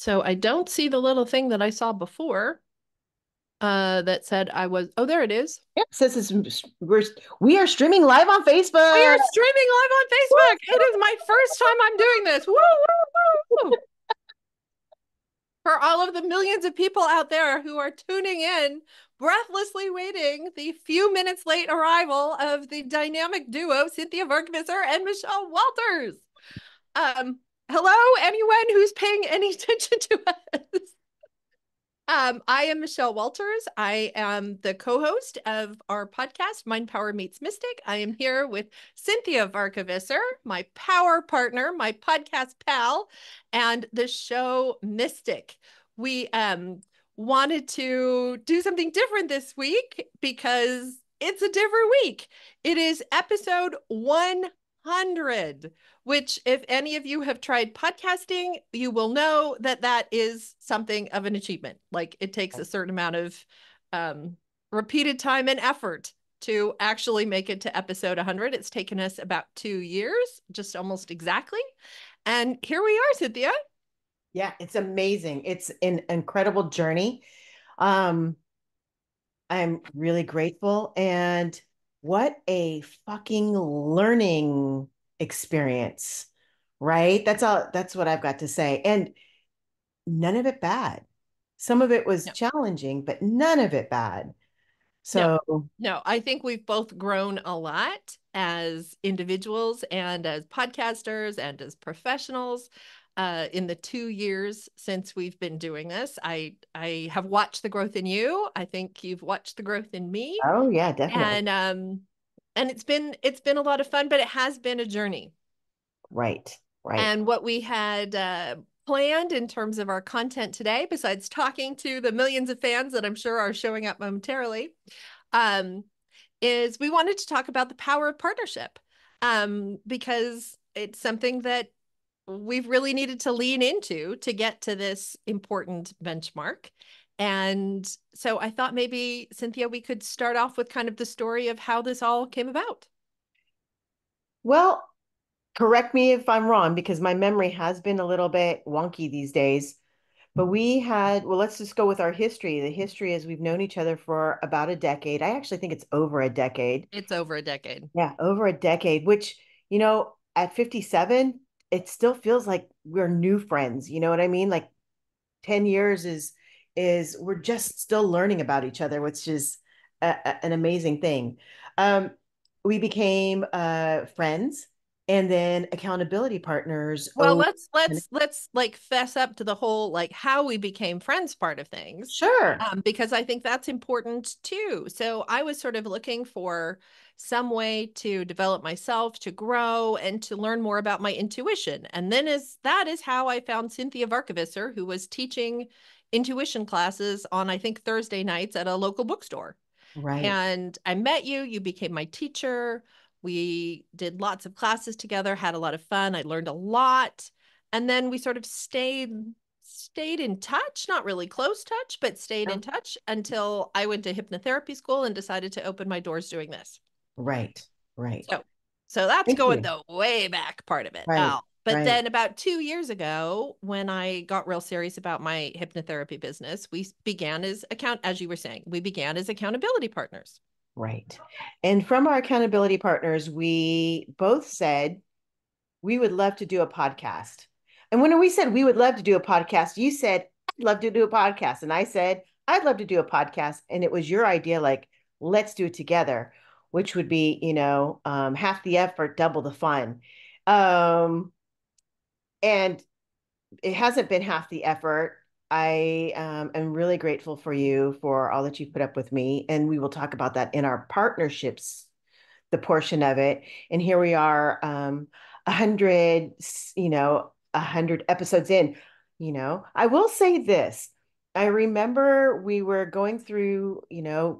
So I don't see the little thing that I saw before that said I was, oh, there it is. Yep, says we are streaming live on We Facebook. are streaming live on Facebook. It is my first time I'm doing this. Woo, woo, woo. For all of the millions of people out there who are tuning in, breathlessly waiting the few minutes late arrival of the dynamic duo, Cynthia Verkvisser and Michelle Walters. Um, Hello, anyone who's paying any attention to us. I am Michelle Walters. I am the co-host of our podcast, Mind Power Meets Mystic. I am here with Cynthia Varkavisser, my power partner, my podcast pal, and the show Mystic. We wanted to do something different this week because it's a different week. It is episode 100, which, if any of you have tried podcasting, you will know that that is something of an achievement. Like it takes a certain amount of um, repeated time and effort to actually make it to episode 100. It's taken us about 2 years, just almost exactly. And here we are, Cynthia. Yeah, it's amazing. It's an incredible journey. Um, I'm really grateful. And what a fucking learning experience, right? That's what I've got to say. And none of it bad. Some of it was No, challenging, but none of it bad. no, So, no. I think we've both grown a lot as individuals and as podcasters and as professionals. In the 2 years since we've been doing this, I have watched the growth in you. I think you've watched the growth in me, oh yeah, definitely. and it's been a lot of fun, but it has been a journey. Right, right. And what we had planned in terms of our content today, besides talking to the millions of fans that I'm sure are showing up momentarily, um, is we wanted to talk about the power of partnership, because it's something that we've really needed to lean into to get to this important benchmark. And so I thought maybe, Cynthia, we could start off with kind of the story of how this all came about. Well, correct me if I'm wrong because my memory has been a little bit wonky these days. But well, let's just go with our history. The history is we've known each other for about a decade. I actually think it's over a decade. It's over a decade. Yeah, over a decade, which, at 57, it still feels like we're new friends. You know what I mean? Like 10 years is we're just still learning about each other, which is an amazing thing. Um, we became friends and then accountability partners. Well, Oh, let's like fess up to the whole like how we became friends part of things, sure. because I think that's important too. So I was sort of looking for some way to develop myself, to grow, and to learn more about my intuition. And then is that is how I found Cynthia Varkavisser, who was teaching intuition classes on I think Thursday nights at a local bookstore. Right, And I met you, you became my teacher. We did lots of classes together, had a lot of fun. I learned a lot. And then we sort of stayed in touch, not really close touch, but stayed in oh, touch until I went to hypnotherapy school and decided to open my doors doing this. right, right. So so that's Thank going you. the way back part of it. Right, But right, then about 2 years ago, when I got real serious about my hypnotherapy business, we began as you were saying, we began as accountability partners. right. And from our accountability partners, we both said we would love to do a podcast. And when we said we would love to do a podcast, you said, I'd love to do a podcast. And I said, I'd love to do a podcast. And it was your idea, like, let's do it together, which would be, half the effort, double the fun. Um, and it hasn't been half the effort. I am really grateful for you for all that you've put up with me. And we will talk about that in our partnerships, the portion of it. And here we are, 100, 100 episodes in. I will say this. I remember we were going through,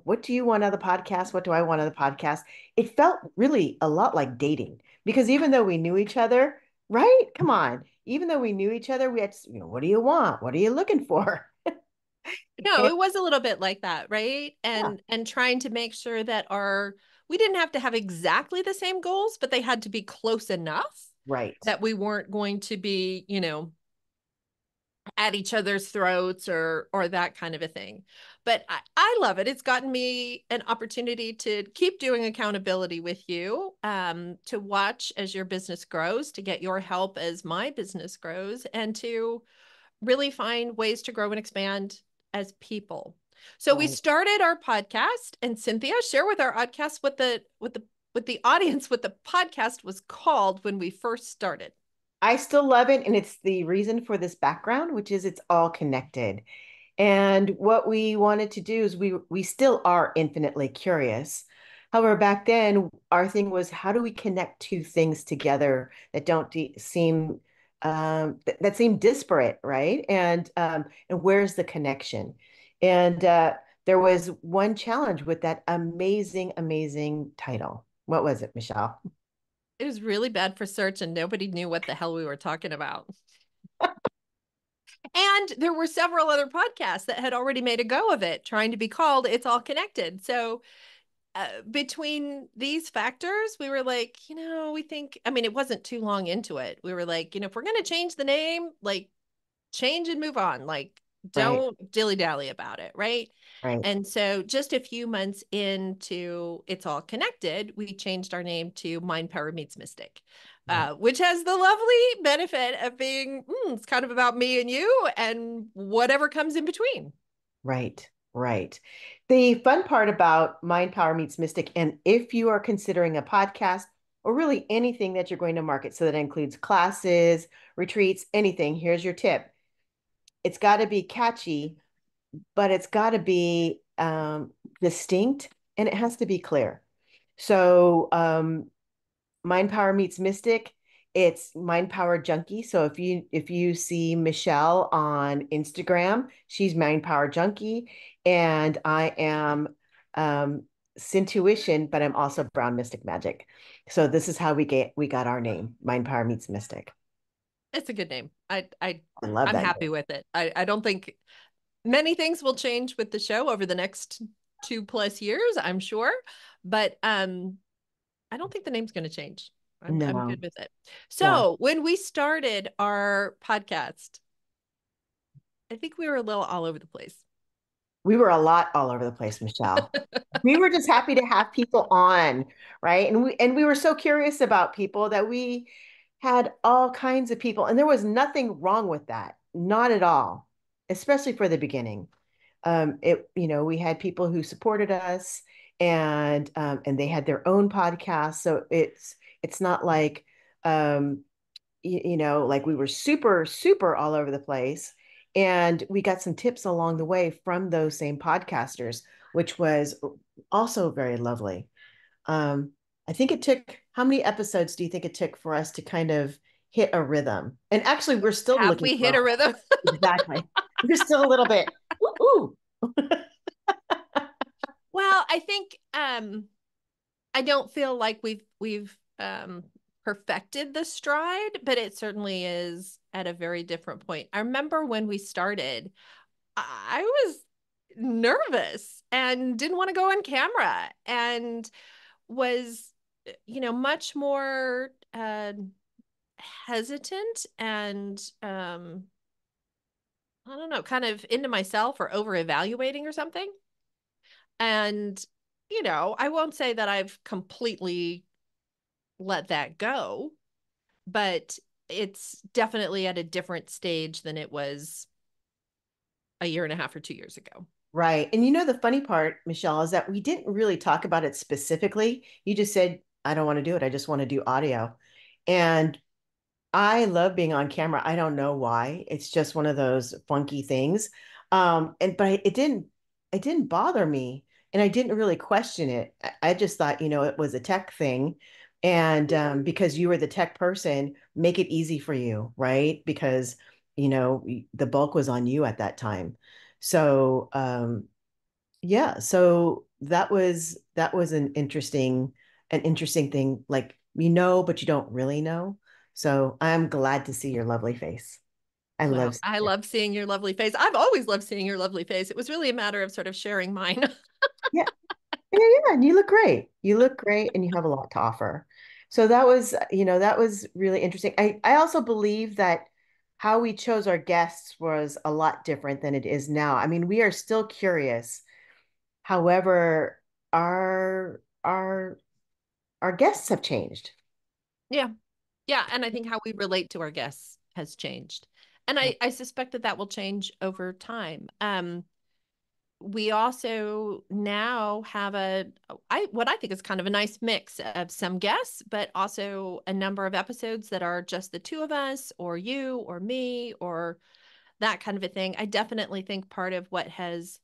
what do you want out of the podcast? What do I want out of the podcast? It felt really a lot like dating because even though we knew each other, right? Come on. Even though we knew each other, we had, what do you want? What are you looking for? No, And, it was a little bit like that, right? yeah, And trying to make sure that our we didn't have to have exactly the same goals, but they had to be close enough right. that we weren't going to be, at each other's throats or that kind of a thing. But I love it. It's gotten me an opportunity to keep doing accountability with you, to watch as your business grows, to get your help as my business grows, and to really find ways to grow and expand as people. So we Right. started our podcast, and Cynthia, share with our podcast what the audience what the podcast was called when we first started. I still love it. And it's the reason for this background, which is it's all connected. And what we wanted to do is we still are infinitely curious. However, back then our thing was how do we connect two things together that don't seem that seem disparate, right? And where's the connection? And there was one challenge with that amazing, amazing title. What was it, Michelle? It was really bad for search, and nobody knew what the hell we were talking about. And there were several other podcasts that had already made a go of it, trying to be called It's All Connected. So between these factors, we were like, we think, I mean, it wasn't too long into it. We were like, if we're going to change the name, like, change and move on. Like, Right, don't dilly dally about it. Right. right, And so just a few months into It's All Connected, we changed our name to Mind Power Meets Mystic, right. which has the lovely benefit of being, it's kind of about me and you and whatever comes in between. Right, right. The fun part about Mind Power Meets Mystic, and if you are considering a podcast or really anything that you're going to market, so that includes classes, retreats, anything, here's your tip. It's got to be catchy, but it's got to be distinct and it has to be clear. So Mind Power Meets Mystic, it's Mind Power Junkie. So if you see Michelle on Instagram, she's Mind Power Junkie, and I am Sintuition, but I'm also Brown Mystic Magic. So this is how we got our name, Mind Power Meets Mystic. It's a good name. I love I'm that happy name. with it. I don't think many things will change with the show over the next 2+ years, I'm sure. But I don't think the name's going to change. I'm No, good with it. yeah. So when we started our podcast, I think we were a little all over the place. We were a lot all over the place, Michelle. We were just happy to have people on, right? And we were so curious about people that we had all kinds of people, and there was nothing wrong with that, not at all, especially for the beginning. We had people who supported us, and they had their own podcast, so it's not like like we were super, super all over the place. And we got some tips along the way from those same podcasters, which was also very lovely. Um, I think it took, how many episodes do you think it took for us to kind of hit a rhythm? And actually, we're still Have looking we for hit a rhythm? exactly. We're still a little bit, ooh, ooh. Well, I think I don't feel like we've perfected the stride, but it certainly is at a very different point. I remember when we started, I was nervous and didn't want to go on camera and was, much more hesitant and I don't know, kind of into myself or over evaluating or something. And, I won't say that I've completely let that go, but it's definitely at a different stage than it was a year and a half or 2 years ago. Right. And you know, the funny part, Michelle, is that we didn't really talk about it specifically. You just said, I don't want to do it. I just want to do audio. And I love being on camera. I don't know why. It's just one of those funky things. But it didn't bother me, and I didn't really question it. I just thought, it was a tech thing. And because you were the tech person, make it easy for you, right? Because, the bulk was on you at that time. So, yeah, so that was an interesting thing, like but you don't really know. So I'm glad to see your lovely face. I love Well, seeing I it. love seeing your lovely face. I've always loved seeing your lovely face. It was really a matter of sort of sharing mine. Yeah, yeah, and you look great. You look great and you have a lot to offer. So that was really interesting. I also believe that how we chose our guests was a lot different than it is now. I mean, we are still curious. However, our guests have changed. Yeah. Yeah. And I think how we relate to our guests has changed. And I suspect that that will change over time. We also now have what I think is kind of a nice mix of some guests, but also a number of episodes that are just the two of us, or you, or me, or that kind of a thing. I definitely think part of what has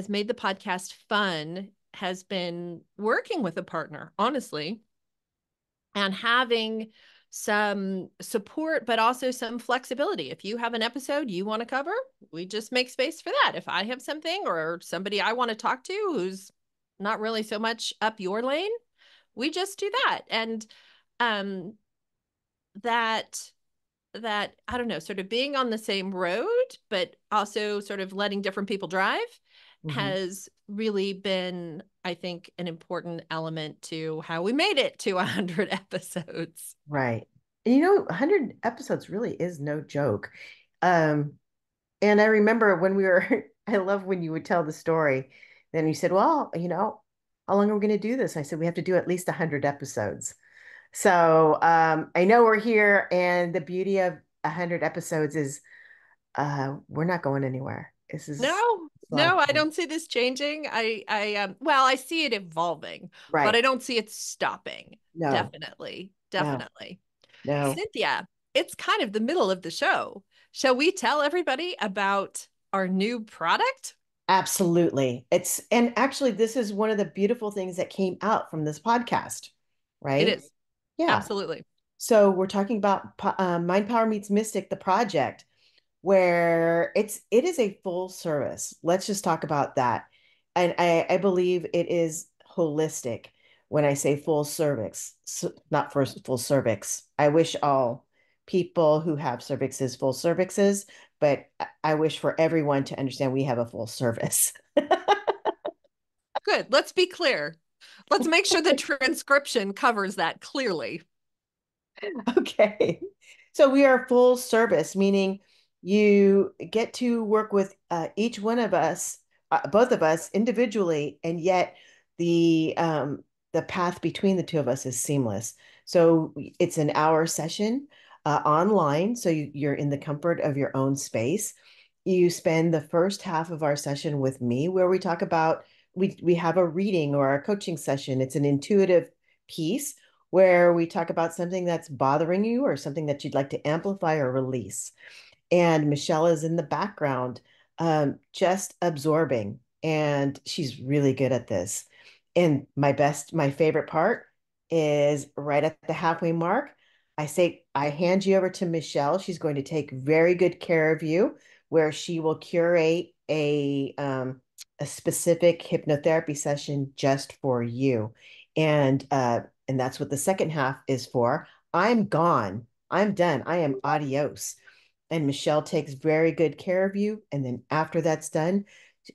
made the podcast fun has been working with a partner, honestly, and having some support, but also some flexibility. If you have an episode you want to cover, we just make space for that. If I have something or somebody I want to talk to who's not really so much up your lane, we just do that. And um that that I don't know, sort of being on the same road, but also sort of letting different people drive Mhm. has really been, I think, an important element to how we made it to 100 episodes. Right. And 100 episodes really is no joke. Um, and I remember when we were, I love when you would tell the story. Then you said, well, how long are we going to do this? I said, we have to do at least 100 episodes. So I know we're here, and the beauty of 100 episodes is we're not going anywhere. This is No, a lot of no, I fun. don't see this changing. Well, I see it evolving, but Right. I don't see it stopping. No, Definitely, no, definitely. no. Cynthia, it's kind of the middle of the show. Shall we tell everybody about our new product? Absolutely. And actually, this is one of the beautiful things that came out from this podcast, It right? is. Yeah. Absolutely. So we're talking about Mind Power Meets Mystic, the project, where it is a full service. Let's just talk about that. And I believe it is holistic when I say full cervix, not for full cervix. I wish all people who have cervixes full cervixes, but I wish for everyone to understand we have a full service. Good. Let's be clear. Let's make sure the transcription covers that clearly. Okay. So we are full service, meaning you get to work with each one of us, both of us individually, and yet the path between the two of us is seamless. So it's an hour session online, so you're in the comfort of your own space. You spend the first half of our session with me, where we talk about we have a reading or a coaching session. It's an intuitive piece where we talk about something that's bothering you or something that you'd like to amplify or release. And Michelle is in the background, just absorbing, and she's really good at this. And my favorite part is right at the halfway mark. I say, I hand you over to Michelle. She's going to take very good care of you, where she will curate a specific hypnotherapy session just for you. And that's what the second half is for. I'm gone. I'm done. I am adios. And Michelle takes very good care of you. And then after that's done,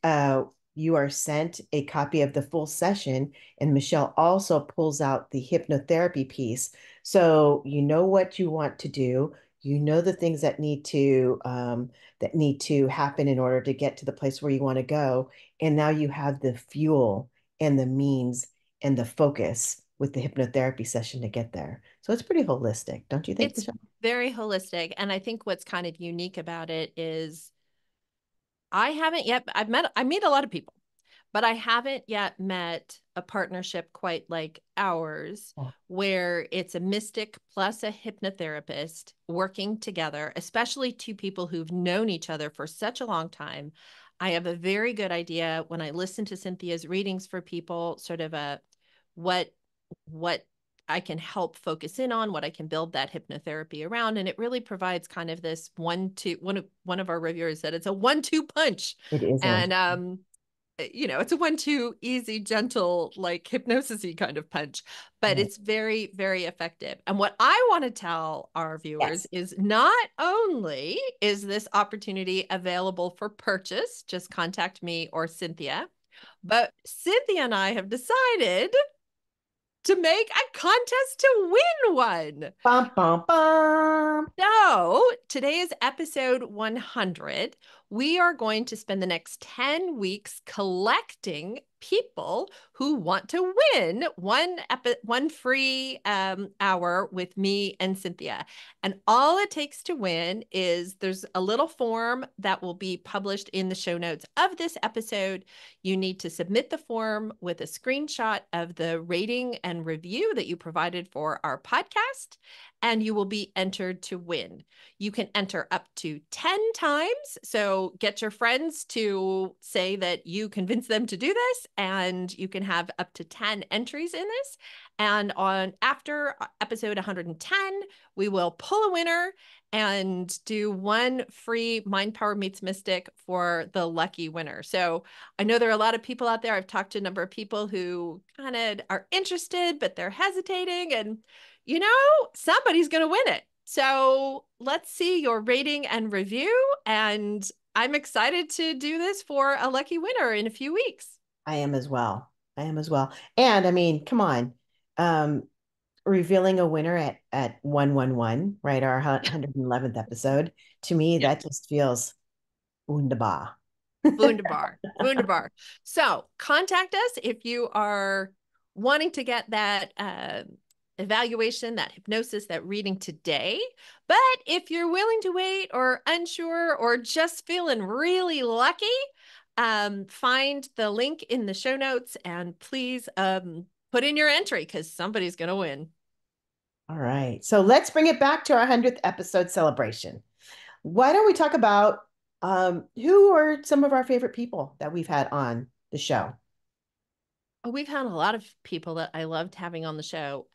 uh, you are sent a copy of the full session. And Michelle also pulls out the hypnotherapy piece. So you know what you want to do. You know the things that need to happen in order to get to the place where you want to go. And now you have the fuel and the means and the focus with the hypnotherapy session to get there. So it's pretty holistic, don't you think, It's Michelle? very holistic. And I think what's kind of unique about it is I haven't yet, I meet a lot of people, but I haven't yet met a partnership quite like ours, Oh, where it's a mystic plus a hypnotherapist working together, especially two people who've known each other for such a long time. I have a very good idea when I listen to Cynthia's readings for people, sort of a what what I can help focus in on, what I can build that hypnotherapy around. And it really provides kind of this one of our reviewers said it's a 1-2 punch. it is one. And it's a 1-2 easy, gentle, like hypnosis-y kind of punch, but Right. it's very, very effective. And what I want to tell our viewers Yes. is not only is this opportunity available for purchase, just contact me or Cynthia, but Cynthia and I have decided to make a contest to win one. Bum, bum, bum. So today is episode 100. We are going to spend the next 10 weeks collecting people who want to win one free hour with me and Cynthia. And all it takes to win is there's a little form that will be published in the show notes of this episode. You need to submit the form with a screenshot of the rating and review that you provided for our podcast, and you will be entered to win. You can enter up to 10 times. So get your friends to say that you convince them to do this, and you can have up to 10 entries in this. And on after episode 110, we will pull a winner and do one free Mind Power Meets Mystic for the lucky winner. So I know there are a lot of people out there. I've talked to a number of people who kind of are interested, but they're hesitating. And somebody's going to win it. So let's see your rating and review. And I'm excited to do this for a lucky winner in a few weeks. I am as well. I am as well. And I mean, come on. Um, Revealing a winner at 111, right? Our 111th episode. To me, Yeah. that just feels wunderbar. Wunderbar. Wunderbar. So contact us if you are wanting to get that evaluation, that hypnosis, that reading today. But if you're willing to wait or unsure or just feeling really lucky, find the link in the show notes and please put in your entry because somebody's going to win. All right. So let's bring it back to our 100th episode celebration. Why don't we talk about who are some of our favorite people that we've had on the show? Oh, we've had a lot of people that I loved having on the show.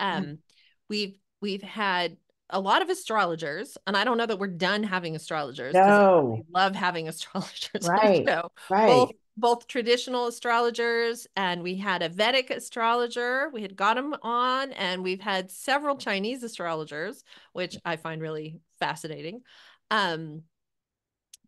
We've had a lot of astrologers, and I don't know that we're done having astrologers because I No. really love having astrologers on the Right. show. Both Right. both traditional astrologers, and we had a Vedic astrologer. We had got him on, and we've had several Chinese astrologers, which I find really fascinating. Um,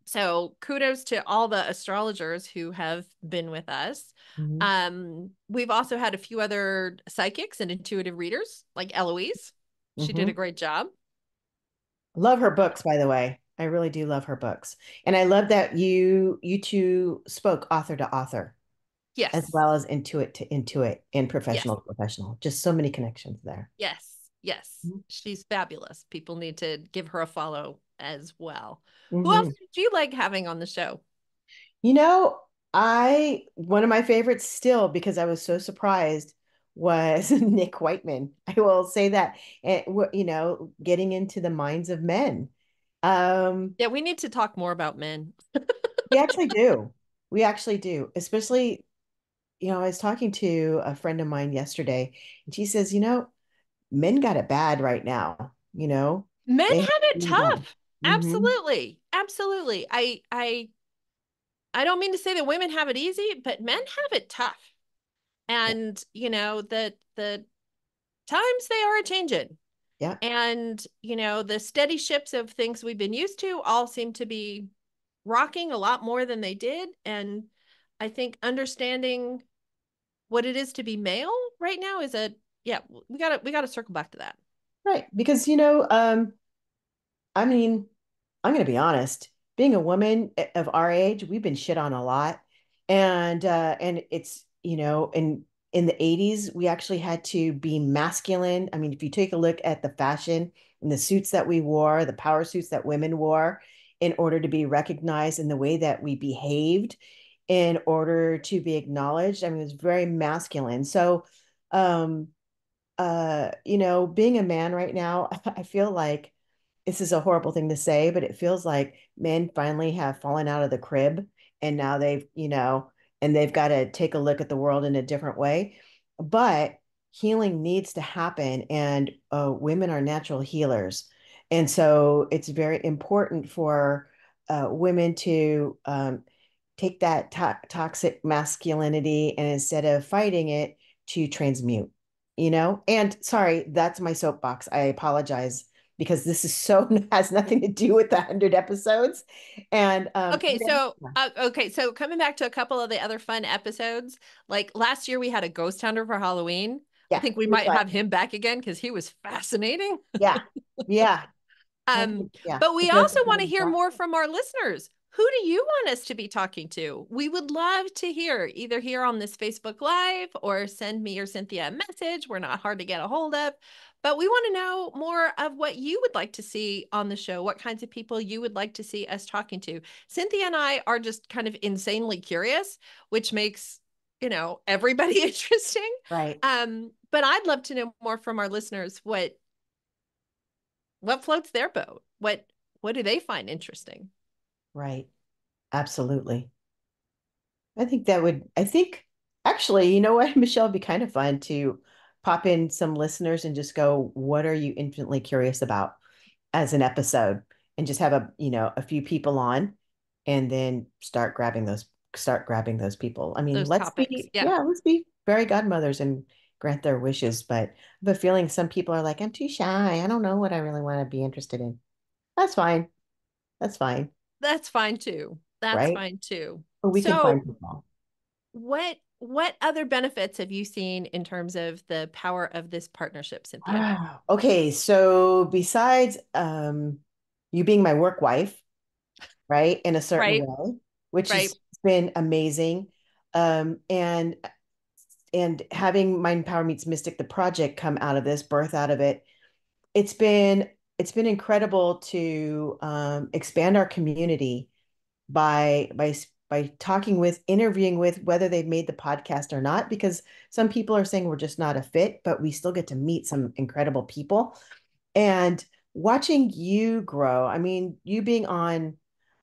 so kudos to all the astrologers who have been with us. Mhm. We've also had a few other psychics and intuitive readers, like Eloise. She did a Mhm. great job. Love her books, by the way. I really do love her books. And I love that you two spoke author to author as Yes, well as intuit to intuit and yes, professional to professional. Just so many connections there. yes, yes. Mhm. She's fabulous. People need to give her a follow as well. Who else Mhm. did you like having on the show? You know, I one of my favorites still because I was so surprised was Nick Whiteman. I will say that, and getting into the minds of men. Um, Yeah, we need to talk more about men. we actually do. We actually do. Especially, I was talking to a friend of mine yesterday, and she says, men got it bad right now. Men They have have it it really bad. tough. Hmm. Absolutely. Absolutely. I don't mean to say that women have it easy, but men have it tough. Yeah. And the times they are a changing. Yeah. And the steady ships of things we've been used to all seem to be rocking a lot more than they did. And I think understanding what it is to be male right now is a yeah, we gotta circle back to that. Right. Because, I mean, I'm going to be honest, being a woman of our age, we've been shit on a lot. And it's, in the 80s, we actually had to be masculine. I mean, if you take a look at the fashion and the suits that we wore, the power suits that women wore in order to be recognized in the way that we behaved in order to be acknowledged, I mean, it was very masculine. So, um, being a man right now, I feel like this is a horrible thing to say, but it feels like men finally have fallen out of the crib and now they've got to take a look at the world in a different way. But healing needs to happen, and women are natural healers. And so it's very important for women to take that toxic masculinity and instead of fighting it, to transmute, And sorry, that's my soapbox. I apologize because this is so has nothing to do with the 100 episodes. And Okay, so coming back to a couple of the other fun episodes, like last year we had a ghost hunter for Halloween. I yeah, think we it was might fun. have him back again because he was fascinating. Yeah, yeah. Yeah, But it we does also depend want to on hear that. more from our listeners. Who do you want us to be talking to? We would love to hear either here on this Facebook Live or send me or Cynthia a message. We're not hard to get a hold of, but we want to know more of what you would like to see on the show, what kinds of people you would like to see us talking to. Cynthia and I are just kind of insanely curious, which makes, everybody interesting. Right, But I'd love to know more from our listeners what floats their boat. What do they find interesting? right. Absolutely. I think actually, you know what, Michelle, it'd be kind of fun to pop in some listeners and just go, what are you infinitely curious about as an episode? And just have a few people on and then start grabbing those people. I mean, Those topics. Yeah. let's be fairy godmothers and grant their wishes. But I have a feeling some people are like, I'm too shy. I don't know what I really want to be interested in. That's fine. That's fine. That's fine too. That's Right? fine too. But we can find So, people. what other benefits have you seen in terms of the power of this partnership, Cynthia? Wow. Okay, so besides you being my work wife, right, in a certain Right? way, which Right. has been amazing, um, and and having Mind Power Meets Mystic, the project, come out of this, birth out of it, it's been it's been incredible to expand our community by talking with, interviewing with, whether they've made the podcast or not, because some people are saying we're just not a fit, but we still get to meet some incredible people. And watching you grow, I mean, you being on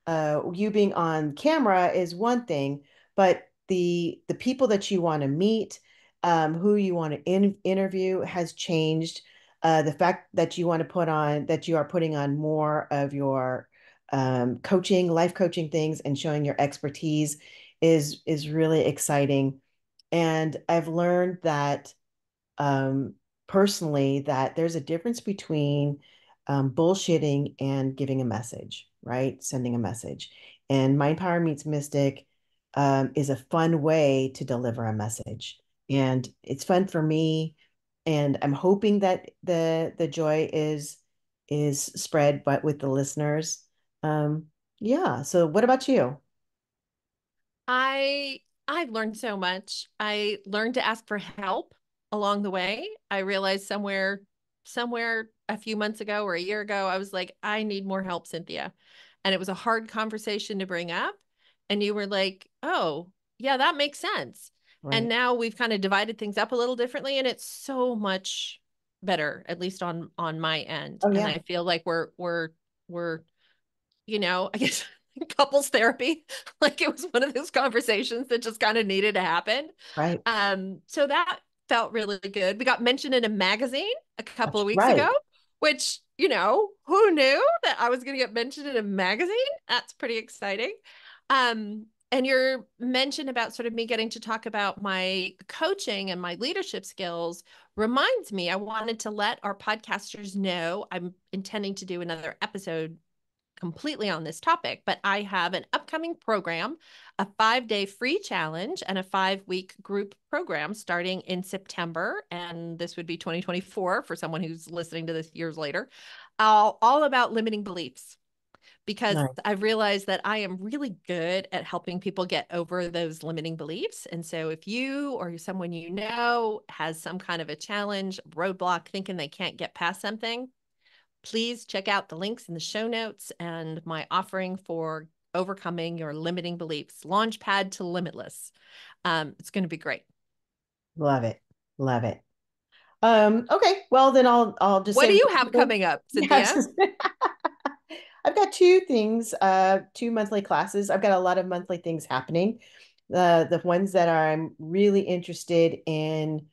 camera is one thing, but the people that you want to meet, who you want to interview has changed. The fact that you are putting on more of your coaching, life coaching things, and showing your expertise is really exciting. And I've learned that um, personally that there's a difference between bullshitting and giving a message, right? Sending a message. And Mind Power Meets Mystic is a fun way to deliver a message. And it's fun for me. And I'm hoping that the joy is spread, but with the listeners. Um, yeah. So what about you? I I've learned so much. I learned to ask for help along the way. I realized somewhere a few months ago or a year ago, I was like, I need more help, Cynthia. And it was a hard conversation to bring up. And you were like, oh, yeah, that makes sense. And Right. now we've kind of divided things up a little differently, and it's so much better, at least on my end. Oh And yeah. I feel like we're I guess couples therapy. Like it was one of those conversations that just kind of needed to happen. Right. So that felt really good. We got mentioned in a magazine a couple That's of weeks ago, right. which, who knew that I was going to get mentioned in a magazine? That's pretty exciting. And your mention about sort of me getting to talk about my coaching and my leadership skills reminds me I wanted to let our podcasters know I'm intending to do another episode completely on this topic, but I have an upcoming program, a 5-day free challenge, and a 5-week group program starting in September. And this would be 2024 for someone who's listening to this years later, all about limiting beliefs. Because Nice. I've realized that I am really good at helping people get over those limiting beliefs. And so, if you or someone you know has some kind of a challenge, roadblock, thinking they can't get past something, please check out the links in the show notes and my offering for overcoming your limiting beliefs, Launchpad to Limitless. It's going to be great. Love it. Love it. Okay, well then I'll just What say do really you have quickly. coming up, Yeah, Cynthia? I've got two things, two monthly classes. I've got a lot of monthly things happening. The ones that I'm really interested in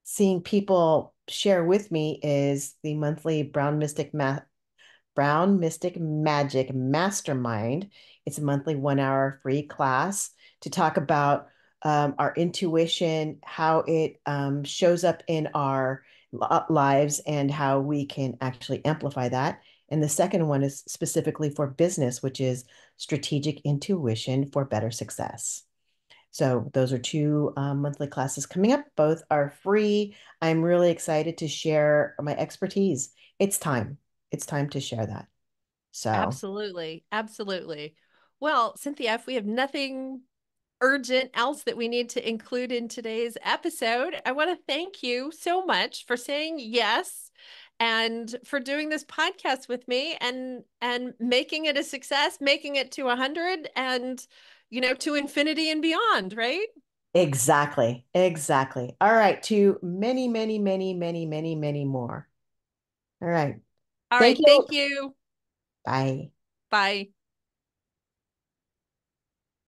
seeing people share with me is the monthly Brown Mystic Magic Mastermind. It's a monthly 1 hour free class to talk about our intuition, how it shows up in our lives, and how we can actually amplify that. And the second one is specifically for business, which is strategic intuition for better success. So those are two monthly classes coming up. Both are free. I'm really excited to share my expertise. It's time. it's time to share that. So Absolutely. Absolutely. Well, Cynthia, if we have nothing urgent else that we need to include in today's episode, I want to thank you so much for saying yes and for doing this podcast with me and making it a success, making it to 100 and to infinity and beyond, right? exactly, exactly. All right, to many, many, many, many, many, many more. All right. All Thank right, you. thank you. Bye. Bye.